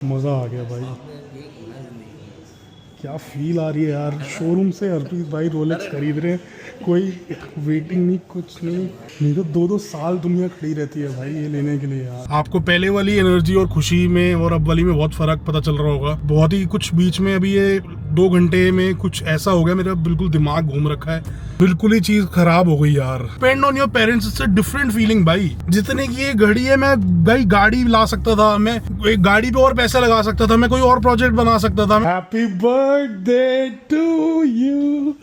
मज़ा आ गया भाई। क्या फील आ रही है यार, शोरूम से हरप्रीत भाई रोलेक्स खरीद रहे हैं, कोई वेटिंग नहीं कुछ नहीं तो 2-2 साल दुनिया खड़ी रहती है भाई ये लेने के लिए यार। आपको पहले वाली एनर्जी और खुशी में और अब वाली में बहुत फर्क पता चल रहा होगा। बहुत ही कुछ बीच में अभी ये 2 घंटे में कुछ ऐसा हो गया, मेरा बिल्कुल दिमाग घूम रखा है, बिल्कुल ही चीज खराब हो गई यार। Depend on your parents, it's a different feeling भाई। जितने की ये घड़ी है, मैं भाई गाड़ी ला सकता था, मैं एक गाड़ी पे और पैसा लगा सकता था, मैं कोई और प्रोजेक्ट बना सकता था। Happy birthday to you.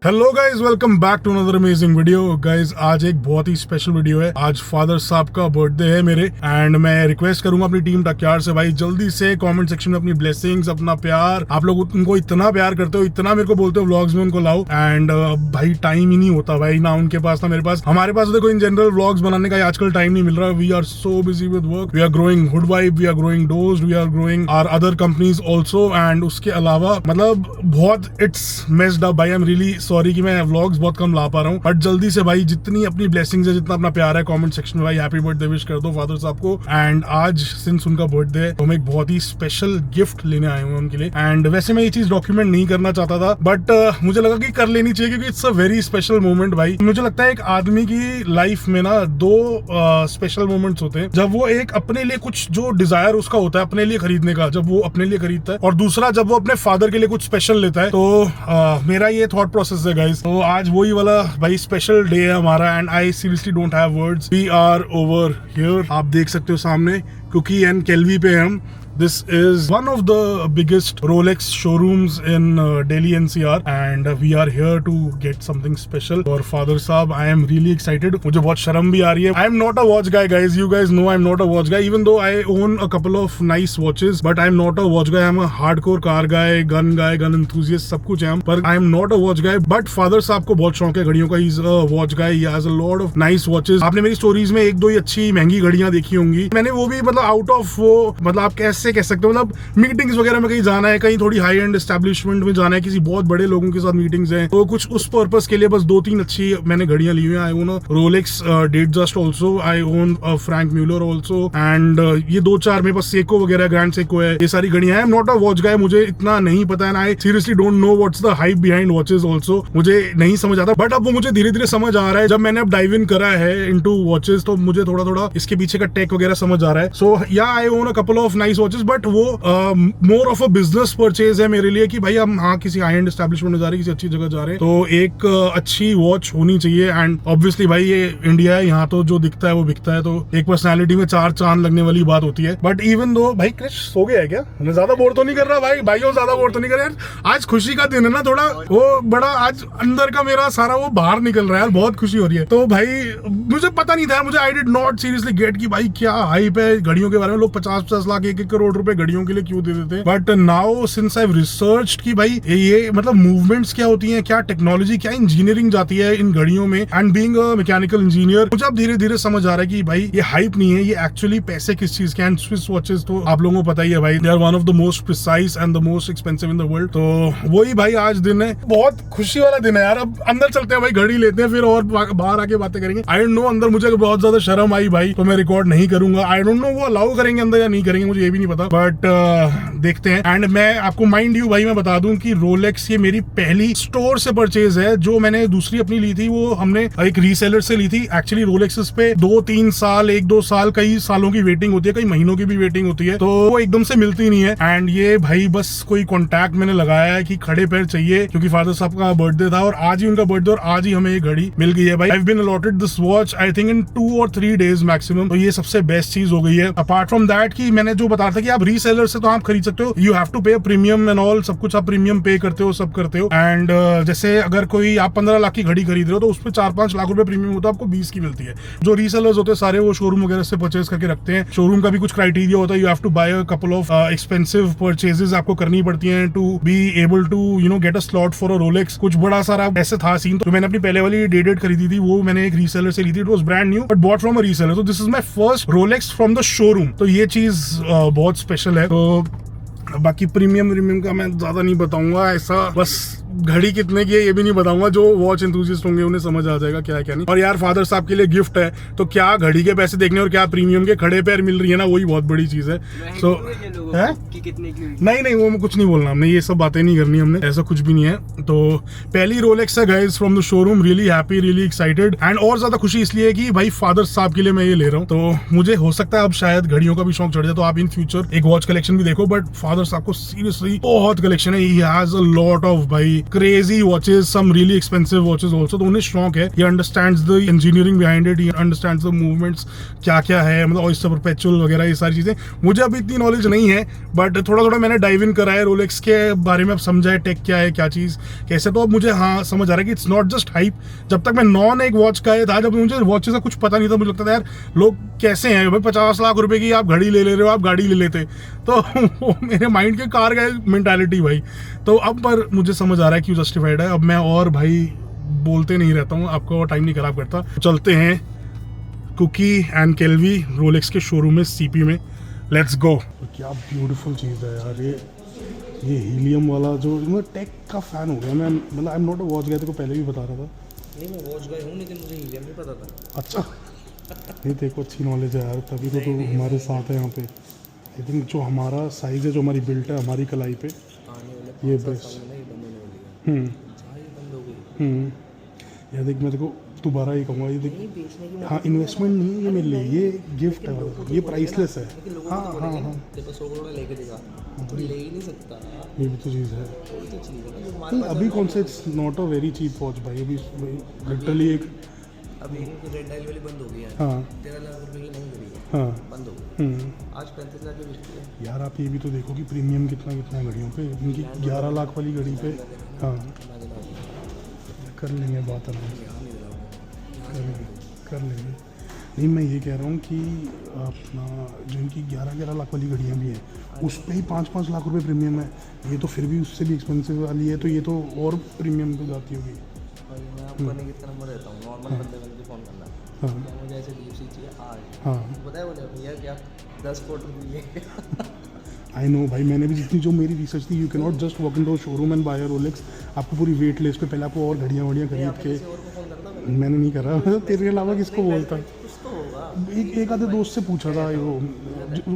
Hello guys, welcome back to another amazing video. Guys आज एक बहुत ही स्पेशल वीडियो है। आज फादर साहब का बर्थडे है मेरे, एंड मैं रिक्वेस्ट करूंगा अपनी टीम टक्यार से, भाई जल्दी से कमेंट सेक्शन में अपनी ब्लेसिंग्स, अपना प्यार, आप लोग उनको इतना प्यार करते हो, इतना मेरे को बोलते हो व्लॉग्स में उनको लाओ, एंड भाई टाइम ही नहीं होता भाई, ना उनके पास ना मेरे पास। हमारे पास देखो इन जनरल व्लॉग्स बनाने का आजकल टाइम नहीं मिल रहा। We are so busy with work, we are growing hood vibe, we are growing dose, we are growing our other companies also, and उसके अलावा मतलब बहुत इट्स मेस्ड अप भाई। आई एम रियली सॉरी कि मैं व्लॉग्स बहुत कम ला पा रहा हूँ, बट जल्दी से भाई जितनी अपनी ब्लेसिंग्स है, जितना अपना प्यार है, कमेंट सेक्शन में भाई हैप्पी बर्थडे विश कर दो फादर साहब को। एंड आज सिंस उनका बर्थडे है तो हम एक बहुत ही स्पेशल गिफ्ट लेने आए हुए हैं उनके लिए। एंड वैसे मैं ये चीज डॉक्यूमेंट नहीं करना चाहता था, बट मुझे लगा कि कर लेनी चाहिए क्योंकि it's a very special moment भाई। मुझे लगता है एक आदमी की लाइफ में ना 2 स्पेशल मोमेंट्स होते हैं, जब वो एक अपने लिए कुछ जो डिजायर उसका होता है अपने लिए खरीदने का, जब वो अपने लिए खरीदता है, और दूसरा जब वो अपने फादर के लिए कुछ स्पेशल लेता है। तो मेरा ये थॉट प्रोसेस है गाइस। तो आज वही वाला भाई स्पेशल डे है हमारा, and I seriously don't have words. We are over here, आप देख सकते हो सामने कुकी एंड केल्वी पे हम। This is one of the biggest Rolex showrooms in Delhi NCR, and we are here to get something special for Father Saab. I am really excited. मुझे बहुत शर्म भी आ रही है। I am not a watch guy, guys. You guys know I am not a watch guy. Even though I own a couple of nice watches, but I am not a watch guy. I am a hardcore car guy, gun enthusiast, सब कुछ है हम। पर I am not a watch guy. But Father Saab को बहुत शौक है घड़ियों का। He is a watch guy. He has a lot of nice watches. आपने मेरी स्टोरीज में 1-2 ही अच्छी महंगी घड़ियां देखी होंगी। मैंने वो भी मतलब आउट ऑफ वो मतलब आप कैसे कह सकते हो, मतलब मीटिंग्स वगैरह में कहीं जाना है, कहीं थोड़ी हाई एंड एस्टेब्लिशमेंट में जाना है, किसी बहुत बड़े लोगों के साथ मीटिंग्स हैं, तो कुछ उस पर्पस के लिए बस 2-3 अच्छी मैंने घड़ियां ली हुई हैं। I own Rolex Datejust also, I own Franck Muller also, and ये 2-4 मेरे पास सेको वगैरह, ग्रैंड सेको है, ये सारी घड़ियां हैं। I am not a watch guy, मुझे इतना नहीं पता है, I seriously don't know what's the hype behind watches also, मुझे नहीं समझ आता, बट अब वो मुझे धीरे धीरे समझ आ रहा है। जब मैंने अब डाइव इन करा है इनटू वॉचेस तो मुझे थोड़ा थोड़ा इसके पीछे का टेक वगैरह समझ आ रहा है। So yeah I own a couple of nice watches, but वो more of a business purchase है मेरे लिए कि भाई हम हाँ किसी हाई एंड एस्टेब्लिशमेंट में जा रहे हैं, किसी अच्छी जगह जा रहे हैं, तो एक अच्छी वॉच होनी चाहिए। एंड ऑब्वियसली भाई ये इंडिया है, यहाँ तो जो दिखता है वो बिकता है, तो एक पर्सनालिटी में 4 चांद लगने वाली बात होती है। बट इवन दो भाई क्रिश सो गया है क्या? मैं ज्यादा बोर तो नहीं कर रहा भाई, भाइयों ज्यादा बोर तो नहीं कर रहा। आज खुशी का दिन है ना, थोड़ा वो बड़ा आज अंदर का मेरा सारा वो बाहर निकल रहा है, बहुत खुशी हो रही है। तो भाई मुझे पता नहीं था, मुझे I did not seriously get कि भाई क्या हाइप है घड़ियों के बारे में, लोग 50-50 लाख 1-1 करोड़ रुपए घड़ियों के लिए क्यों दे देते हैं। But now since I have researched कि भाई ये मतलब मूवमेंट्स क्या होती हैं, क्या टेक्नोलॉजी, क्या इंजीनियरिंग जाती है इन घड़ियों में, and being a mechanical engineer मुझे अब धीरे धीरे समझ आ रहा है कि भाई ये हाइप नहीं है, ये एक्चुअली पैसे किस चीज के। एंड स्विस वॉचेस तो आप लोगों को पता ही है भाई, they are one of the most precise and the most expensive in the world. तो वही भाई आज दिन है, बहुत खुशी वाला दिन है यार। अब अंदर चलते हैं भाई, घड़ी लेते हैं, फिर और बाहर आके बातें करेंगे। आई डोंट नो, अंदर मुझे बहुत ज्यादा शर्म आई भाई, तो मैं रिकॉर्ड नहीं करूंगा। आई डोंट नो वो अलाउ करेंगे अंदर या नहीं करेंगे, मुझे ये भी नहीं पता, बट देखते हैं। एंड मैं आपको माइंड यू भाई मैं बता दूं कि रोलेक्स ये मेरी पहली स्टोर से परचेज है। जो मैंने दूसरी अपनी ली थी वो हमने एक रीसेलर से ली थी। एक्चुअली रोलेक्स पे 2-3 साल, 1-2 साल, कई सालों की वेटिंग होती है, कई महीनों की भी वेटिंग होती है, तो वो एकदम से मिलती नहीं है। एंड ये भाई बस कोई कॉन्टैक्ट मैंने लगाया है कि खड़े पैर चाहिए, क्योंकि फादर साहब का बर्थडे था और आज ही उनका बर्थडे, और आज ही हमें ये घड़ी मिल गई है भाई। I have been allotted this watch I think in 2 or 3 days maximum, तो ये सबसे बेस्ट चीज हो गई है। अपार्ट फ्रॉम दैट कि मैंने जो बताया था कि आप रीसेलर से तो आप खरीद सकते हो, यू हैव टू पे प्रीमियम एंड ऑल, सब कुछ आप प्रीमियम पे करते हो, सब करते हो। एंड जैसे अगर कोई आप 15 लाख की घड़ी खरीद रहे हो तो उस पर 4-5 लाख रुपए प्रीमियम होता है, आपको 20 की मिलती है। जो रीसेलर्स होते हैं सारे वो शोरूम वगैरह से परचेज करके रखते हैं। शोरूम का भी कुछ क्राइटेरिया होता है, you have to buy a couple of expensive purchases आपको करनी पड़ती हैं to be able to you know get a slot for a Rolex. कुछ बड़ा सारा ऐसे था सीन। तो मैंने अपनी पहले वाली डेटेड खरीदी थी, वो मैंने एक रीसेलर से ली थी, it was brand new but bought from a reseller. तो this is my first Rolex from the showroom, तो ये चीज बहुत स्पेशल है। तो बाकी प्रीमियम का मैं ज़्यादा नहीं बताऊंगा, ऐसा बस घड़ी कितने की है ये भी नहीं बताऊंगा, जो वॉच एंथुसिस्ट होंगे उन्हें समझ आ जाएगा क्या है क्या नहीं। और यार फादर साहब के लिए गिफ्ट है, तो क्या घड़ी के पैसे देखने और क्या प्रीमियम के खड़े पैर मिल रही है ना, वही बहुत बड़ी चीज़ है। सो है नहीं वो कुछ नहीं बोलना हमने, ये सब बातें नहीं करनी हमने, ऐसा कुछ भी नहीं है। तो पहली रोलेक्स है guys from the showroom, really happy, really excited, and और ज्यादा खुशी इसलिए कि भाई फादर साहब के लिए मैं ये ले रहा हूँ। तो मुझे हो सकता है अब शायद घड़ियों का भी शौक चढ़ जाए, तो आप इन फ्यूचर एक वॉच कलेक्शन भी देखो, बट फादर साहब को सीरियसली बहुत कलेक्शन है, he has a lot of भाई crazy watches, some really expensive watches also. तो उन्हें शौक है, he understands the engineering behind it, he understands the movements क्या क्या है, मतलब ऑयस्टर परपेचुअल वगैरह ये सारी चीजें। मुझे अभी इतनी नॉलेज नहीं है, बट थोड़ा थोड़ा मैंने डाइव इन करा है रोलेक्स के बारे में, अब समझा है टेक क्या है, क्या चीज कैसे। तो अब मुझे हाँ समझ आ रहा है कि इट्स नॉट जस्ट हाइप। जब तक मैं नॉन एक वॉच का था, जब मुझे वॉचेस का कुछ पता नहीं था, मुझे लगता था यार लोग कैसे हैं भाई, 50 लाख रुपए की आप घड़ी ले रहे हो, आप गाड़ी ले लेते। तो मेरे माइंड के कार गए मेंटालिटी भाई। तो अब पर मुझे समझ आ रहा है क्यों जस्टिफाइड है। अब मैं और भाई बोलते नहीं रहता हूँ, आपको टाइम नहीं खराब करता। चलते हैं कुकी एंड केल्वी रोलेक्स के शोरूम में, सीपी में, लेट्स गो। क्या ब्यूटीफुल चीज़ है यार ये हीलियम वाला, जो मैं टेक का फैन हो गया मैं, मतलब I am not a watch guy, तेरे को पहले भी बता रहा था। नहीं मैं वॉच गाय हूँ, लेकिन मुझे हीलियम नहीं पता था। अच्छा नहीं, तेरे को अच्छी नॉलेज है यार, तभी तो तू हमारे साथ है यहाँ पे। आई थिंक जो हमारा साइज़ है, जो हमारी बिल्ट है हमारी कलाई पे, ये बेस्ट। यार देख मैं देखो दोबारा ये कहूँगा, ये देख हाँ इन्वेस्टमेंट नहीं है ये मेरे लिए, ये गिफ्ट है, ये प्राइसलेस है। हाँ हाँ हाँ देखो 100 करोड़ लेके देगा तो ले ही नहीं सकता, ये भी तो चीज़ है। कोई तो चीज़ है ना नहीं अभी कौन से, it's not a very cheap watch भाई, अभी लिटरली एक अभी रेड डायल वाली बंद हो गई है। हाँ 13 लाख रुपए की नहीं करी है, हाँ बंद हो गई। आज 35 लाख की बिकती है। यार आप ये भी तो देखो कि प्रीमियम कितना कितना है घड़ियों पे, इनकी 11 लाख वाली घड़ी पे। हाँ कर लेंगे बात, कर लेंगे। नहीं मैं ये कह रहा हूँ कि अपना जो इनकी 11 लाख वाली घड़ियाँ भी हैं, उस पर ही 5 लाख रुपए प्रीमियम है, ये तो फिर भी उससे भी एक्सपेंसिव वाली है, तो ये तो और प्रीमियम पे जाती होगी। मैं आपको नहीं कितना नंबर देता हूँ, नॉर्मल बंदे को फ़ोन करना, हाँ क्या मुझे ऐसे डीप सी चाहिए आज। हाँ पता है बोले भैया क्या 10 क्वार्टर दिए। आई नो भाई, मैंने भी जितनी जो मेरी रिसर्च थी, you can not just walk in to showroom and buy a Rolex, आपको पूरी वेट लिस्ट पे पहले आपको और घड़ियाँ वड़ियाँ खरीद के। मैंने नहीं करा, तेरे अलावा किसको बोलता। एक आधे दोस्त से पूछा था, वो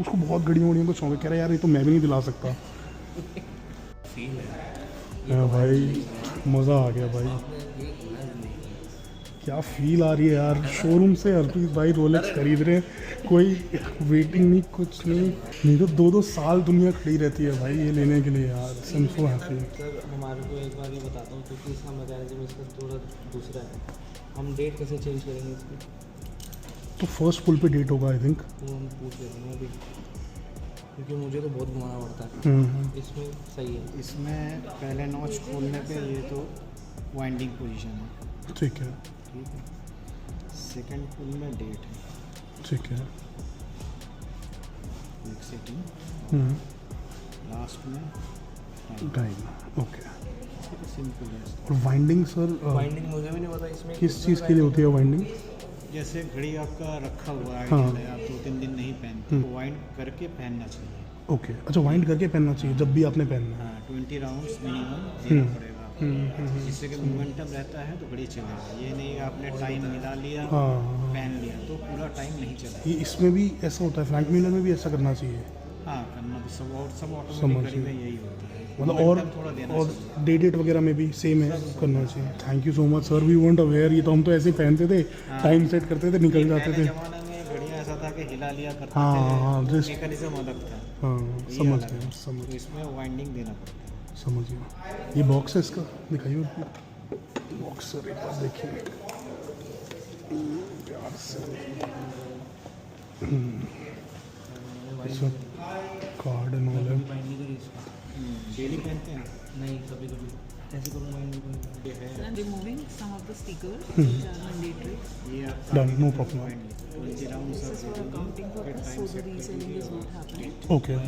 उसको बहुत घड़ियों वड़ियों को शौक है, कह रहा है यार ये तो मैं भी नहीं दिला सकता। भाई मज़ा आ गया भाई, क्या फील आ रही है यार, शोरूम से हरप्रीत भाई रोलेक्स खरीद रहे हैं, कोई वेटिंग नहीं कुछ नहीं तो 2-2 साल दुनिया खड़ी रहती है भाई ये लेने के लिए यार। So happy. सर हमारे को एक बार ये बताता हूँ, क्योंकि इसका मैकेनिज्म इसका थोड़ा दूसरा है, हम डेट कैसे चेंज करेंगे इसकी? तो फर्स्ट पुल पे डेट होगा आई थिंक, वो हम पूछ लेते हैं अभी, क्योंकि मुझे तो बहुत घुमाना पड़ता है। इसमें सही है, इसमें पहले नॉच खोलने पे ये तो वाइंडिंग पोजीशन है, ठीक है ठीक है। सेकंड पुल में डेट है, ठीक है। एक सेटिंग, लास्ट में टाइम, ओके। सिंपल है। और वाइंडिंग सर, वाइंडिंग मुझे भी नहीं पता इसमें किस चीज़ के लिए होती है वाइंडिंग? जैसे घड़ी आपका रखा हुआ है, हाँ। आप 2-3 दिन नहीं पहनते तो वाइंड करके पहनना चाहिए। ओके अच्छा, वाइंड करके पहनना चाहिए जब भी आपने पहनना है। हाँ 20 राउंड्स मिनिमम देना पड़ेगा आपको, जिससे कि मोमेंटम रहता है तो घड़ी चलेगा। ये नहीं आपने टाइम मिला लिया हाँ पहन लिया तो पूरा टाइम नहीं चला। ये इसमें भी ऐसा होता है, फ्रैंक मिलर में भी ऐसा करना चाहिए। हाँ करना तो सब ऑटोमेटिक समझ घड़ी में यही होता है, मतलब Momentum थोड़ा देना और चाहिए। डेट वगैरह में भी सेम है, करना चाहिए। Thank you so much sir, we won't aware, ये तो हम तो ऐसे ही पहनते थे, टाइम सेट करते थे, निकल जाते पहले थे। ज़माने में घड़ियाँ ऐसा था कि हिला लिया करते हाँ, थे, just- मैकेनिज्म अलग था। हाँ ये समझ अलग गया, है। समझ तो इसमें वाइंडिंग देना पड़ता है। समझ गया। ये बॉक्स है इसका, दिखाइए बॉक्स सर, एक बार देखिए प्यार से। कार्ड एंड ऑल है। वाइंडिंग करी इसको डेली पहनते हैं नहीं, कभी कभी ऐसे करूँ वाइंडिंग। ये है, I'm removing some of the stickers which are mandatory. ये आप Done, no problem. 20 round This is for accounting purpose, so the reselling is not happening. Okay.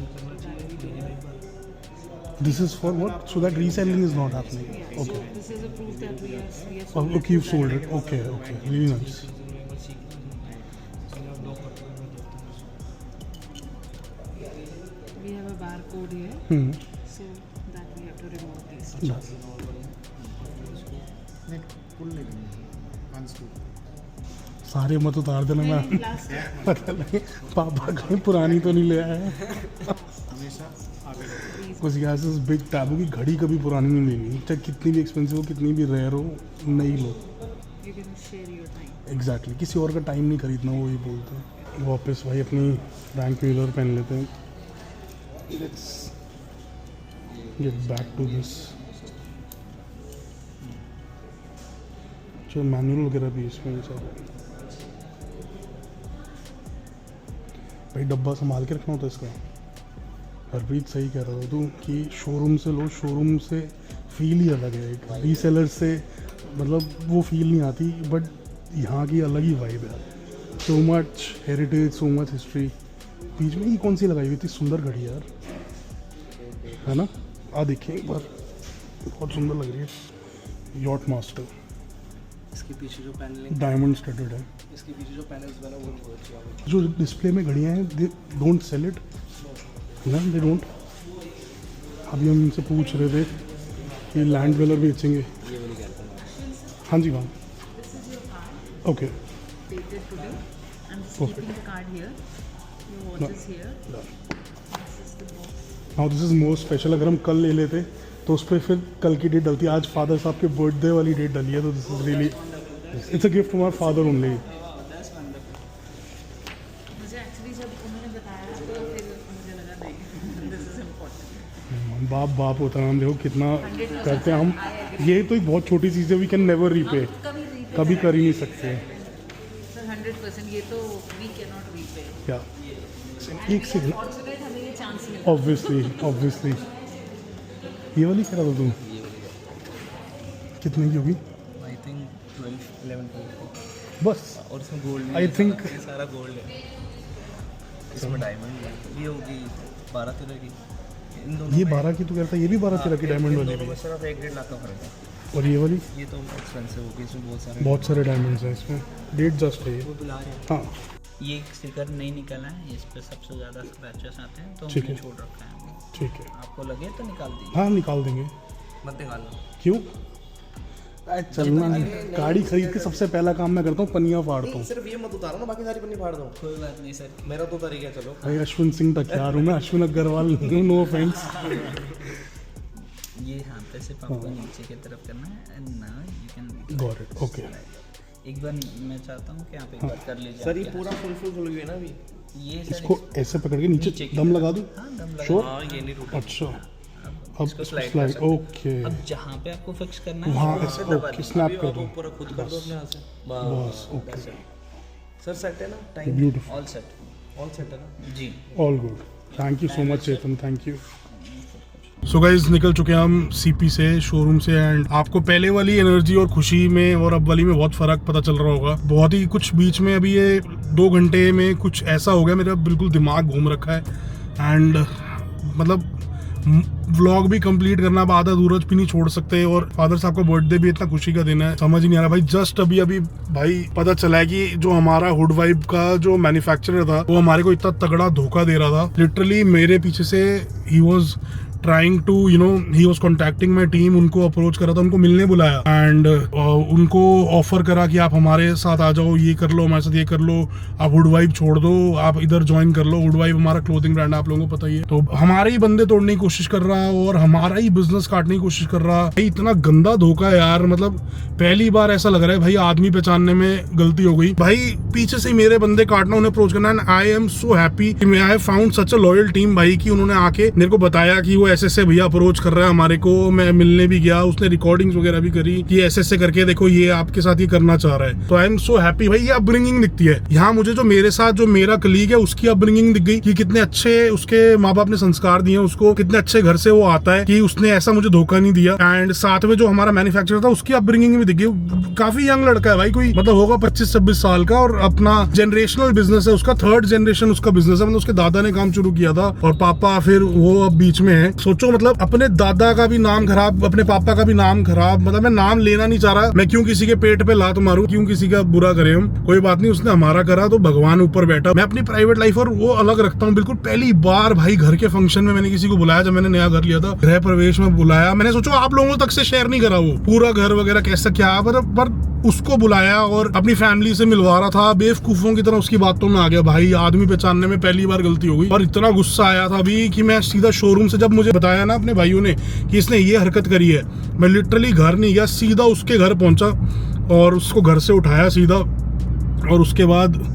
This is for what? So that reselling is not happening. Yeah, Okay. so this is a proof that we have Oh, sold okay, you've sold it. Okay, okay. Really nice. We have a barcode code here, so that we have to remove these. सारे मत उतार देना मैं Last पता नहीं पापा कहीं पुरानी तो नहीं ले आया है हमेशा आगे रखो। कुछ गैस बिग टैबू की घड़ी कभी पुरानी नहीं लेनी, चाहे कितनी भी एक्सपेंसिव हो, कितनी भी रेयर हो, नहीं लो। you can share your time. Exactly किसी और का टाइम नहीं खरीदना, वो ही बोलते हैं। वापस भाई अपनी फ्रैंक म्यूलर पहन लेते हैं। Let's get back to this. जो मैनुअल वगैरह भी इसमें सब भाई डब्बा संभाल के रखना होता है इसका। हरप्रीत सही कह रहा था तू कि शोरूम से लो, शोरूम से फील ही अलग है। एक रीसेलर से मतलब वो फील नहीं आती, बट यहाँ की अलग ही वाइब है। So much heritage, so much history. बीच में ये कौन सी लगाई हुई थी सुंदर घड़ी यार, है ना? आ देखिए एक बार, बहुत सुंदर लग रही है। यॉट मास्टर इसके पीछे जो पैनलिंग, डायमंड स्टडेड है। इसके पीछे जो पैनल्स बना वो बहुत अच्छा है। जो डिस्प्ले में घड़ियाँ हैं दे डोंट सेल इट ना, दे डोंट। अभी हम इनसे पूछ रहे थे कि लैंड वेलर बेचेंगे। ये वाली कहता हूँ। हाँ जी ma'am, This is your card okay dated today. I'm keeping the card here. Your watch is here. This is the box. Now this is more special. अगर हम कल ले लेते तो उस पर फिर कल की डेट डलती। आज फादर साहब के बर्थडे वाली डेट डली है, तो this is really it's a gift from our father only. मुझे एक्चुअली जब उन्होंने बताया तो फिर मुझे लगा नहीं दिस इज इम्पोर्टेंट। बाप बाप होता है। हम देखो कितना करते हैं हम। ये तो एक बहुत छोटी चीज़ है, वी कैन नेवर रीपे, कभी कर ही नहीं सकते। सर 100% ये तो वी कैन नॉट रीपे। क्या एक से फॉर्चुनेट हमें ये चांस मिला। ऑब्वियसली ये वाली कह रहा था तू? कितने की होगी? आई थिंक 11-12 बस और इसमें गोल्ड I think- सारा गोल्ड है। इसमें डायमंड है, ये होगी 12-13 की। इन दोनों ये में- 12 की तो कहता है, ये भी 12-13 की डायमंड इन वाली दोनों भी में सिर्फ 1-1.5 लाख का फर्क है। और ये वाली ये तो एक्सपेंसिव होगी, इसमें बहुत सारे डायमंड्स हैं इसमें। डेट जस्ट है ये। वो बुला रहे हैं। हाँ ये एक स्टिकर नहीं निकला है, इस पे सबसे ज़्यादा स्क्रैचेस आते हैं, तो ठीक हमने है। छोड़ रखा है हमने। ठीक है, आपको लगे तो निकाल दीजिए। हाँ निकाल देंगे। मत निकालना। क्यों? चलना नहीं। गाड़ी खरीद के सबसे पहला काम मैं करता हूँ पनिया फाड़ता हूँ। सिर्फ ये मत उतारो ना, बाकी सारी पन्नी फाड़ दो। कोई बात नहीं सर। मेरा तो तरीका है, चलो। भाई अश्विन सिंह टकयार हूँ मैं, अश्विन अग्रवाल, नो ऑफेंस। ये यहाँ पे सिर्फ आपको नीचे की तरफ करना है and now you can got it, okay. एक बार मैं चाहता हूँ कि आप एक बार कर लीजिए। सर ये आपके पूरा फुल खुल गया ना अभी। हाथ। ये सर इसको ऐसे पकड़ के नीचे नीचे की दम तरफ। लगा दूँ? हाँ दम लगा। श्योर? हाँ ये नहीं टूटा। अच्छा, अब इसको slide कर स्लाइड, सकते हैं। ओके। अब जहाँ पे आपको फिक्स करना है वहाँ वहाँ ऐसे पे दबा ओके, दीजिए। स्नैप कर आप दूँ। ऊपर खुद कर दो अपने हाथ से। बस ओके, सर सेट है ना? Time beautiful, all set. All set है ना? जी all good. Thank you so much Chetan, thank you. So guys निकल चुके हैं हम सीपी से, शोरूम से। एंड आपको पहले वाली एनर्जी और खुशी में और अब वाली में बहुत फर्क पता चल रहा होगा। बहुत ही कुछ बीच में अभी ये 2 घंटे में कुछ ऐसा हो गया, मेरा बिल्कुल दिमाग घूम रखा है। एंड मतलब व्लॉग भी कंप्लीट करना अब आधा अधूरा भी नहीं छोड़ सकते। और फादर साहब का बर्थडे भी इतना खुशी का दिन है, समझ ही नहीं आ रहा भाई। जस्ट अभी भाई पता चला है कि जो हमारा हुड वाइब का जो मैन्युफैक्चरर था वो हमारे को इतना तगड़ा धोखा दे रहा था। लिटरली मेरे पीछे से ही was trying to he was contacting my team. उनको अप्रोच करा था, उनको मिलने बुलाया एंड उनको ऑफर करा कि आप हमारे साथ आ जाओ, ये कर लो, हमारे साथ ये कर लो, आप हुड वाइब छोड़ दो, आप इधर ज्वाइन कर लो। हुड वाइब हमारा क्लोथिंग ब्रांड आप लोगों को पता ही है। तो हमारे ही बंदे तोड़ने की कोशिश कर रहा और हमारा ही बिजनेस काटने की कोशिश कर रहा। भाई इतना गंदा धोखा है यार, मतलब पहली बार ऐसा लग रहा है भाई आदमी पहचानने में गलती हो गई। भाई पीछे से मेरे बंदे काटना, उन्हें अप्रोच करना। And I am so happy कि I have found such a loyal team भाई, कि उन्होंने आके मेरे को बताया कि वो ऐसे भैया अप्रोच कर रहा है हमारे को। मैं मिलने भी गया, उसने रिकॉर्डिंग्स वगैरह भी करी कि ऐसे करके देखो ये आपके साथ ये करना चाह रहा है। तो आई एम सो हैप्पी भाई। ये अपब्रिंगिंग दिखती है यहाँ मुझे, जो मेरे साथ जो मेरा कलीग है उसकी अपब्रिंगिंग दिख गई कि कितने अच्छे उसके माँ बाप ने संस्कार दिए उसको, कितने अच्छे घर से वो आता है, कि उसने ऐसा मुझे धोखा नहीं दिया। एंड साथ में जो हमारा मैन्युफैक्चरर था उसकी अपब्रिंगिंग भी दिख गई। काफी यंग लड़का है भाई, कोई मतलब होगा 25-26 साल का, और अपना जनरेशनल बिजनेस है उसका, 3rd जनरेशन उसका बिजनेस है। मतलब उसके दादा ने काम शुरू किया था और पापा फिर वो अब बीच में है। सोचो मतलब अपने दादा का भी नाम खराब, अपने पापा का भी नाम खराब, मतलब मैं नाम लेना नहीं चाह रहा, मैं क्यों किसी के पेट पे लात मारूं, क्यों किसी का बुरा करें हम, कोई बात नहीं, उसने हमारा करा तो भगवान ऊपर बैठा। मैं अपनी प्राइवेट लाइफ और वो अलग रखता हूँ बिल्कुल। पहली बार भाई घर के फंक्शन में मैंने किसी को बुलाया, जब मैंने नया घर लिया था, गृह प्रवेश में बुलाया, मैंने सोचो आप लोगों तक से शेयर नहीं करा वो पूरा घर वगैरह कैसा क्या, पर उसको बुलाया और अपनी फैमिली से मिलवा रहा था, बेवकूफों की तरह उसकी बातों में आ गया भाई। आदमी पहचानने में पहली बार गलती हो गई और इतना गुस्सा आया था अभी कि मैं सीधा शोरूम से, जब मुझे बताया ना अपने भाइयों ने कि इसने ये हरकत करी है, मैं लिटरली घर नहीं गया, सीधा उसके घर पहुंचा और उसको घर से उठाया सीधा, और उसके बाद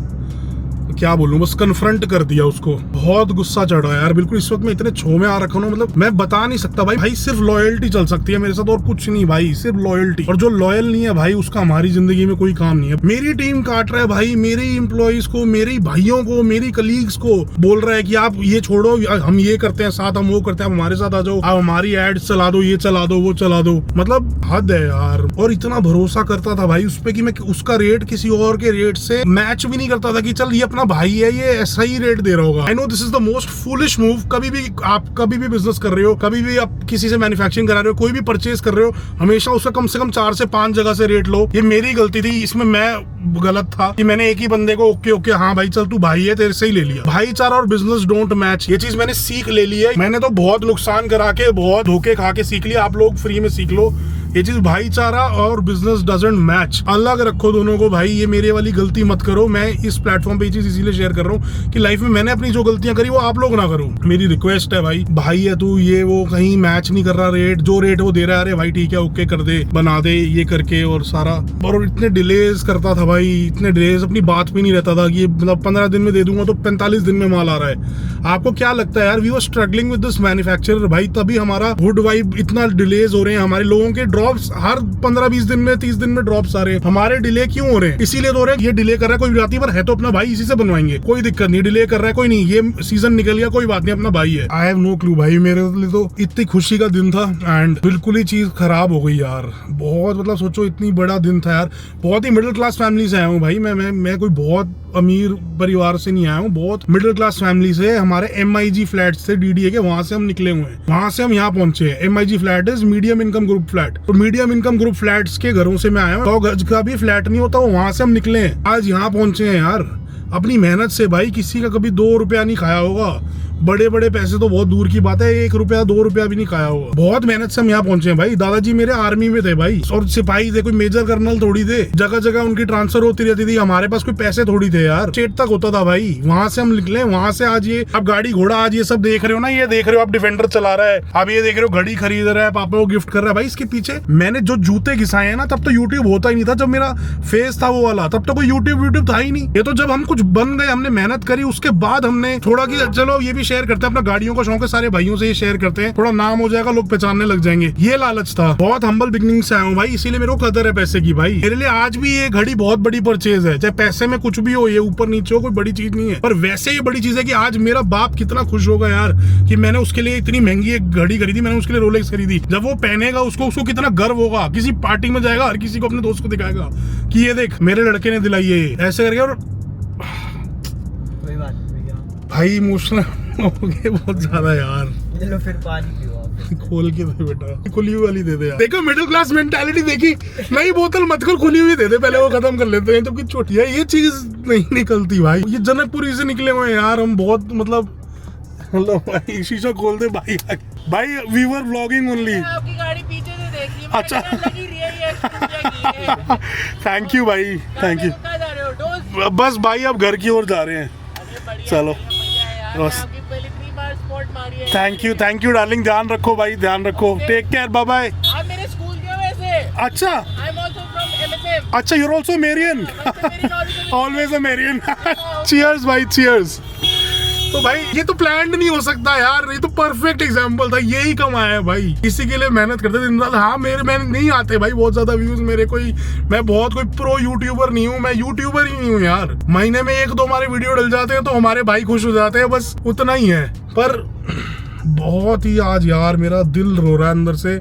क्या बोलूं, बस कन्फ्रंट कर दिया उसको। बहुत गुस्सा चढ़ा यार बिल्कुल। इस वक्त मैं इतने छो में आ रखा हूं, मतलब मैं बता नहीं सकता भाई सिर्फ लॉयल्टी चल सकती है मेरे साथ और कुछ नहीं भाई, सिर्फ लॉयल्टी। और जो लॉयल नहीं है भाई उसका हमारी जिंदगी में कोई काम नहीं है। मेरी टीम काट रहा है भाई, मेरे एम्प्लॉइज को, मेरे भाइयों को, मेरी कलीग्स को बोल रहा है कि आप ये छोड़ो, हम ये करते हैं साथ, हम वो करते हैं, आप हमारे साथ आ जाओ, आप हमारी एड्स चला दो, ये चला दो, वो चला दो। मतलब हद है यार। और इतना भरोसा करता था भाई उस पे कि मैं उसका रेट किसी और के रेट से मैच भी नहीं करता था कि चल ये अपना भाई है, ये ऐसा ही रेट दे रहा होगा। I know this is the most foolish move. कभी भी आप कभी भी बिजनेस कर रहे हो, कभी भी आप किसी से मैन्युफैक्चरिंग करा रहे हो, कोई भी परचेज कर रहे हो, हमेशा उसका कम से कम 4 से 5 जगह से रेट लो। ये मेरी गलती थी, इसमें मैं गलत था कि मैंने एक ही बंदे को ओके हाँ भाई चल तू भाई है तेरे से ही ले लिया। भाईचारा और बिजनेस डोंट मैच, ये चीज मैंने सीख ले ली है। मैंने तो बहुत नुकसान करा के, बहुत धोखे खा के सीख लिया, आप लोग फ्री में सीख लो ये चीज। भाईचारा और बिजनेस डजंट मैच, अलग रखो दोनों को भाई। ये मेरे वाली गलती मत करो। मैं इस प्लेटफॉर्म पे ये चीज इसीलिए शेयर कर रहा हूँ कि लाइफ में मैंने अपनी जो गलतियां करी वो आप लोग ना करो। मेरी रिक्वेस्ट है भाई है तू, ये वो कहीं मैच नहीं कर रहा रेट, जो रेट वो दे रहा है अरे भाई ठीक है ओके कर दे, बना दे, ये करके और सारा। और इतने डिलेज करता था भाई, इतने डिलेज, अपनी बात भी नहीं रहता था कि मतलब 15 दिन में दे दूंगा तो 45 दिन में माल आ रहा है। आपको क्या लगता है यार, we were struggling with this manufacturer भाई, तभी हमारा गुड वाइब इतना डिलेज हो रहे हैं। हमारे लोगों के ड्रॉप्स हर 15-20 दिन में, 30 दिन में ड्रॉप्स आ रहे हैं। हमारे डिले क्यों हो रहे हैं? इसीलिए तो हो रहे हैं। ये डिले कर रहा है कोई जाती पर है तो अपना भाई, इसी से बनवाएंगे, कोई दिक्कत नहीं। डिले कर रहा है कोई नहीं, ये सीजन निकल गया कोई बात नहीं, अपना भाई है। आई हैव नो क्लू भाई, मेरे लिए तो इतनी खुशी का दिन था एंड बिल्कुल ही चीज खराब हो गई यार। बहुत मतलब सोचो इतनी बड़ा दिन था यार। बहुत ही मिडिल क्लास फैमिली से आया हूँ भाई, मैं कोई बहुत अमीर परिवार से नहीं आया हूँ, बहुत मिडिल क्लास फैमिली से। हमारे MIG फ्लैट से DDA के वहां से हम निकले हुए हैं, वहां से हम यहाँ पहुंचे हैं। MIG flat is medium income group flat, तो मीडियम इनकम ग्रुप फ्लैट्स के घरों से मैं आया हूँ। 100 गज का भी फ्लैट नहीं होता, वहां से हम निकले हैं, आज यहाँ पहुंचे हैं यार अपनी मेहनत से भाई। किसी का कभी 2 रुपया नहीं खाया होगा, बड़े बड़े पैसे तो बहुत दूर की बात है, 1 रुपया 2 रुपया भी नहीं खाया होगा। बहुत मेहनत से हम यहाँ पहुंचे हैं भाई। दादाजी मेरे आर्मी में थे भाई, और सिपाही थे, कोई मेजर कर्नल थोड़ी थे। जगह जगह उनकी ट्रांसफर होती रहती थी, हमारे पास कोई पैसे थोड़ी थे यार, स्टेट तक होता था भाई। वहां से हम निकले, वहां से आज ये अब गाड़ी घोड़ा, आज ये सब देख रहे हो ना, ये देख रहे हो आप डिफेंडर चला रहा है, अब ये देख रहे हो घड़ी खरीद रहा है, पापा को गिफ्ट कर रहा है भाई। इसके पीछे मैंने जो जूते घिसाए हैं ना, तब तो यूट्यूब होता ही नहीं था। जब मेरा फेस था वो वाला, तब तो कोई यूट्यूब था ही नहीं। ये तो जब हम कुछ बन गए, हमने मेहनत करी, उसके बाद हमने थोड़ा कि चलो ये भी शेयर करते हैं, अपना गाड़ियों का शौक है, सारे भाइयों से ये शेयर करते हैं, थोड़ा नाम हो जाएगा, लोग पहचानने लग जाएंगे। ये लालच था। बहुत हम्बल बिगनिंग से आया हूँ भाई, इसीलिए मेरे को कदर है पैसे की भाई। मेरे लिए आज भी ये घड़ी बहुत बड़ी परचेज है, चाहे पैसे में कुछ भी हो, ये ऊपर नीचे हो, कोई बड़ी चीज नहीं है। पर वैसे ये बड़ी चीज है कि आज मेरा बाप कितना खुश होगा यार कि मैंने उसके लिए इतनी महंगी एक घड़ी खरीदी, मैंने उसके लिए रोलेक्स खरीदी। जब वो पहनेगा उसको कितना गर्व होगा। किसी पार्टी में जाएगा, हर किसी को अपने दोस्त को दिखाएगा कि ये देख मेरे लड़के ने दिलाई है, ऐसे करके। और कोई बात नहीं भाई इमोशनल हो गए बहुत ज्यादा यार। चलो फिर पानी पियो आप। खोल के दे बेटा, खुली हुई वाली दे दे यार। देखो मिडिल क्लास मेंटालिटी देखी, नई बोतल मत कर, खुली हुई दे दे, पहले वो खत्म कर लेते हैं। जबकि छोटी है ये चीज नहीं निकलती भाई। ये जनकपुरी से निकले हुए यार हम, बहुत मतलब भाई शीशा खोल दे भाई। भाई वी वर व्लॉगिंग ओनली। आपकी गाड़ी पीछे से देख रही है, अच्छा। लगी रही है ये। थैंक यू भाई, थैंक यू। कहाँ जा रहे हो? डोज? बस भाई अब घर की ओर जा रहे हैं। चलो बस, आपकी पहले 3 बार स्पॉट मारी है। थैंक यू डार्लिंग, ध्यान रखो भाई, ध्यान रखो, टेक केयर, बाय बाय। आप मेरे स्कूल के वैसे। अच्छा I am also from MSM। अच्छा, you're also Marian. Always a Marian. Cheers भाई, cheers. तो भाई ये तो प्लान्ड नहीं हो सकता यार, ये तो परफेक्ट एग्जांपल था, यही कमाया है भाई। इसी के लिए मेहनत करते दिन रात। हाँ मैंने नहीं आते भाई बहुत ज्यादा व्यूज मेरे, मैं बहुत कोई प्रो यूट्यूबर नहीं हूँ, मैं यूट्यूबर ही नहीं हूँ यार। महीने में 1-2 हमारे वीडियो डल जाते हैं तो हमारे भाई खुश हो जाते हैं, बस उतना ही है। पर बहुत ही आज यार मेरा दिल रो रहा है अंदर से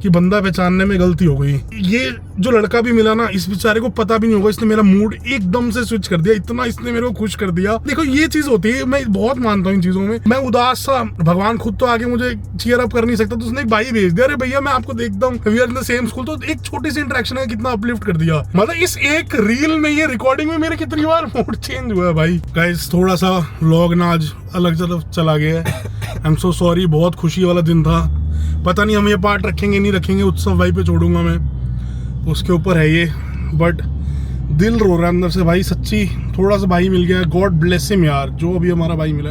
कि बंदा पहचानने में गलती हो गई। ये जो लड़का भी मिला ना, इस बेचारे को पता भी नहीं होगा, इसने मेरा मूड एकदम से स्विच कर दिया, इतना इसने मेरे को खुश कर दिया। देखो ये चीज होती है, मैं बहुत मानता हूँ इन चीजों में। मैं उदास था, भगवान खुद तो आगे मुझे चीयर अप कर नहीं सकता, तो उसने एक भाई भेज दिया, अरे भैया मैं आपको देखता हूँ, we are in the same school. तो एक छोटी सी इंटरेक्शन है कितना अपलिफ्ट कर दिया। मतलब इस एक रील में, ये रिकॉर्डिंग में मेरे कितनी बार मूड चेंज हुआ है भाई। गाइस थोड़ा सा व्लॉग ना आज अलग तरफ चला गया है, आई एम सो सॉरी। बहुत खुशी वाला दिन था, पता नहीं हम ये पार्ट रखेंगे नहीं रखेंगे, उत्सव भाई पे छोड़ूंगा मैं, उसके ऊपर है ये। बट दिल रो रहा है अंदर से भाई, सच्ची। थोड़ा सा भाई मिल गया, गॉड ब्लेस हिम यार, जो अभी हमारा भाई मिला,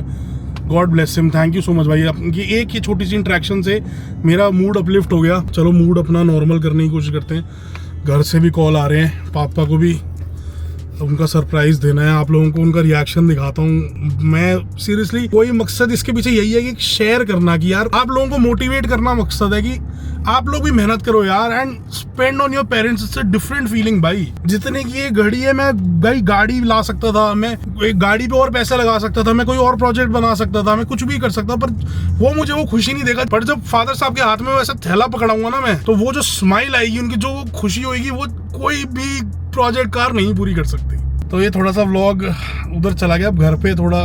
God bless him, thank you so much भाई। ये एक ही छोटी सी इंटरेक्शन से मेरा मूड अपलिफ्ट हो गया। चलो मूड अपना नॉर्मल करने की कोशिश करते हैं। घर से भी कॉल आ रहे हैं, पापा को भी उनका सरप्राइज देना है, आप लोगों को उनका रिएक्शन दिखाता हूँ मैं। सीरियसली कोई मकसद इसके पीछे यही है कि शेयर करना, कि यार आप लोगों को मोटिवेट करना मकसद है, कि आप लोग भी मेहनत करो यार and spend on your parents. It's a different feeling भाई। जितने की ये घड़ी है, मैं भाई गाड़ी ला सकता था, मैं एक गाड़ी पे और पैसे लगा सकता था, मैं कोई और प्रोजेक्ट बना सकता था, मैं कुछ भी कर सकता, पर वो मुझे वो खुशी नहीं देगा। पर जब फादर साहब के हाथ में वैसा थैला पकड़ाऊंगा ना मैं, तो वो जो स्माइल आएगी उनकी, जो खुशी होगी, वो कोई भी प्रोजेक्ट कार नहीं पूरी कर सकती। तो ये थोड़ा सा व्लॉग उधर चला गया। अब घर पे थोड़ा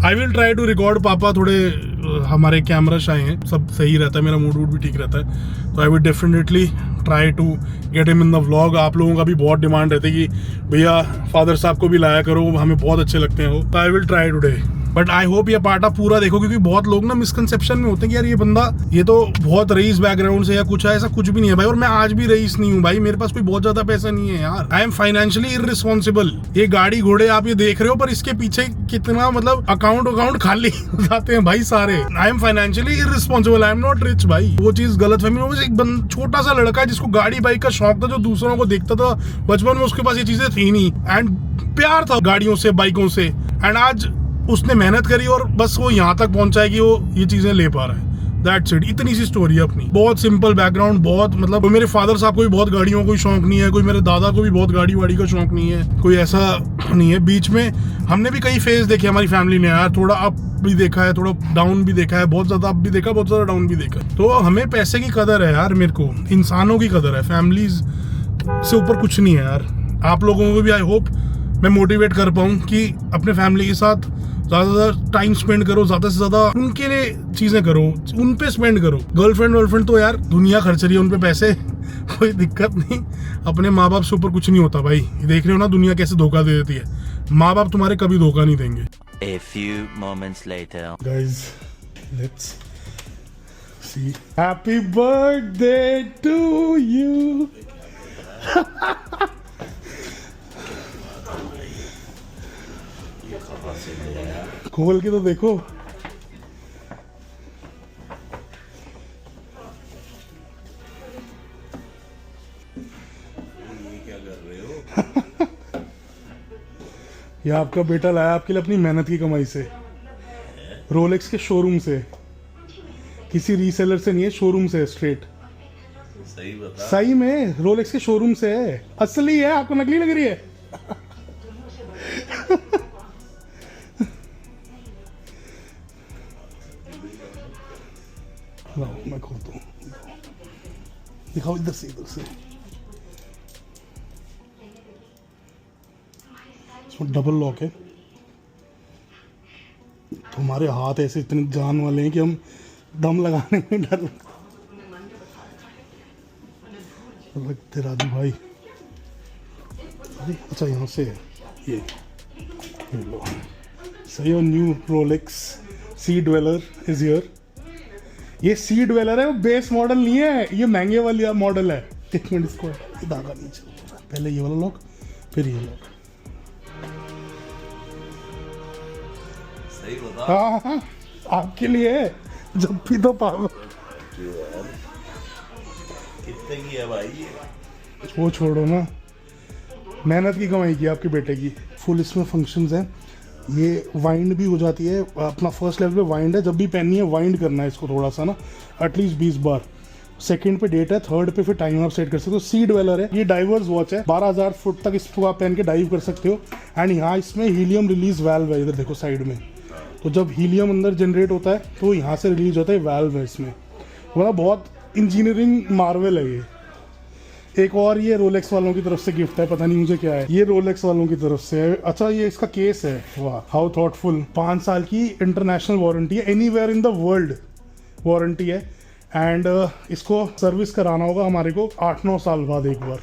I will try to record. पापा थोड़े हमारे कैमरा शाय हैं, सब सही रहता है, मेरा मूड वूड भी ठीक रहता है, तो I will definitely try to get him in the vlog. आप लोगों का भी बहुत डिमांड रहती है कि भैया फादर साहब को भी लाया करो, हमें बहुत अच्छे लगते हैं वो, तो I will try today. But I hope ये पार्ट आप पूरा देखो, क्योंकि बहुत लोग ना मिसकंसेप्शन में होते हैं कि यार ये बंदा, ये तो बहुत रईस बैकग्राउंड से या कुछ है, ऐसा कुछ भी नहीं है भाई। और मैं आज भी रईस नहीं हूँ भाई, मेरे पास कोई बहुत ज्यादा पैसा नहीं है यार। I am financially irresponsible. ये गाड़ी घोड़े आप ये देख रहे हो, पर इसके पीछे कितना मतलब अकाउंट खाली हो जाते हैं भाई सारे। I am financially irresponsible, I am not rich भाई। वो चीज गलत फहमी हो। एक छोटा सा लड़का है जिसको गाड़ी बाइक का शौक था, जो दूसरों को देखता था बचपन में, उसके पास ये चीजें थी नहीं, एंड प्यार था गाड़ियों से, बाइकों से, एंड आज उसने मेहनत करी और बस वो यहाँ तक पहुंचा है कि वो ये चीजें ले पा रहा है। That's it. इतनी सी स्टोरी है अपनी, बहुत सिंपल बैकग्राउंड। बहुत मतलब कोई मेरे फादर साहब को भी बहुत गाड़ियों का कोई शौक नहीं है, कोई मेरे दादा को भी बहुत गाड़ी वाड़ी का शौक नहीं है, कोई ऐसा नहीं है। बीच में हमने भी कई फेज देखे हमारी फैमिली ने यार, थोड़ा अप भी देखा है, थोड़ा डाउन भी देखा है, बहुत ज्यादा अप भी देखा, बहुत ज्यादा डाउन भी देखा। तो हमें पैसे की कदर है यार, मेरे को इंसानों की कदर है, फैमिलीज से ऊपर कुछ नहीं है यार। आप लोगों को भी आई होप मैं मोटिवेट कर पाऊँ कि अपने फैमिली के साथ ज़्यादा से ज़्यादा टाइम स्पेंड करो, ज़्यादा से ज़्यादा उनके लिए चीज़ें करो, उन पे स्पेंड करो। गर्लफ्रेंड तो यार दुनिया खर्च रही है उन पे पैसे, कोई दिक्कत नहीं। अपने माँ बाप से ऊपर कुछ नहीं होता भाई। देख रहे हो ना दुनिया कैसे धोखा दे देती है, माँ बाप तुम्हारे कभी धोखा नहीं देंगे। A few moments later. Guys, let's see. Happy birthday to you. खोल के तो देखो। ये आपका बेटा लाया आपके लिए अपनी मेहनत की कमाई से, रोलेक्स के शोरूम से, किसी रीसेलर से नहीं है, शोरूम से स्ट्रेट। सही बता, सही में रोलेक्स के शोरूम से है, असली है, आपको नकली लग रही है। मैं खोलता हूँ, दिखाओ इधर से, इधर से। इसमें डबल लॉक है। तुम्हारे हाथ ऐसे इतने जान वाले हैं कि हम दम लगाने में डर लगते। राजू भाई, अच्छा यहाँ से है ये लो, सही। और new Rolex sea dweller is here. ये सी ड्वेलर है, वो बेस मॉडल नहीं है, ये महंगे वाली मॉडल है। एक मिनट, इसको धागा नीचे, पहले ये वाला लॉक, फिर ये लॉक। सही बता। हाँ, आपके लिए जब भी तो पाओ। कितने की है भाई? वो छोड़ो ना, मेहनत की कमाई की आपके बेटे की। फुल इसमें फंक्शंस हैं। ये वाइंड भी हो जाती है, अपना फर्स्ट लेवल पे वाइंड है, जब भी पहननी है वाइंड करना है इसको थोड़ा सा ना, एटलीस्ट 20 बार। सेकंड पे डेट है, थर्ड पे फिर टाइम आप सेट कर सकते हो। सी ड्वेलर है, ये डाइवर्स वॉच है, 12,000 फुट तक इसको आप पहन के डाइव कर सकते हो। एंड यहाँ इसमें हीलियम रिलीज वाल्व है, इधर देखो साइड में, तो जब हीलियम अंदर जनरेट होता है तो यहाँ से रिलीज होता है वाल्व है इसमें, मतलब बहुत इंजीनियरिंग मार्वल है ये। एक और ये रोलेक्स वालों की तरफ से गिफ्ट है, पता नहीं मुझे क्या है, ये रोलेक्स वालों की तरफ से है। अच्छा ये इसका केस है, वाह हाउ थॉटफुल। 5 साल की इंटरनेशनल वारंटी है, anywhere in the world warranty है। एंड इसको सर्विस कराना होगा हमारे को 8-9 साल बाद एक बार।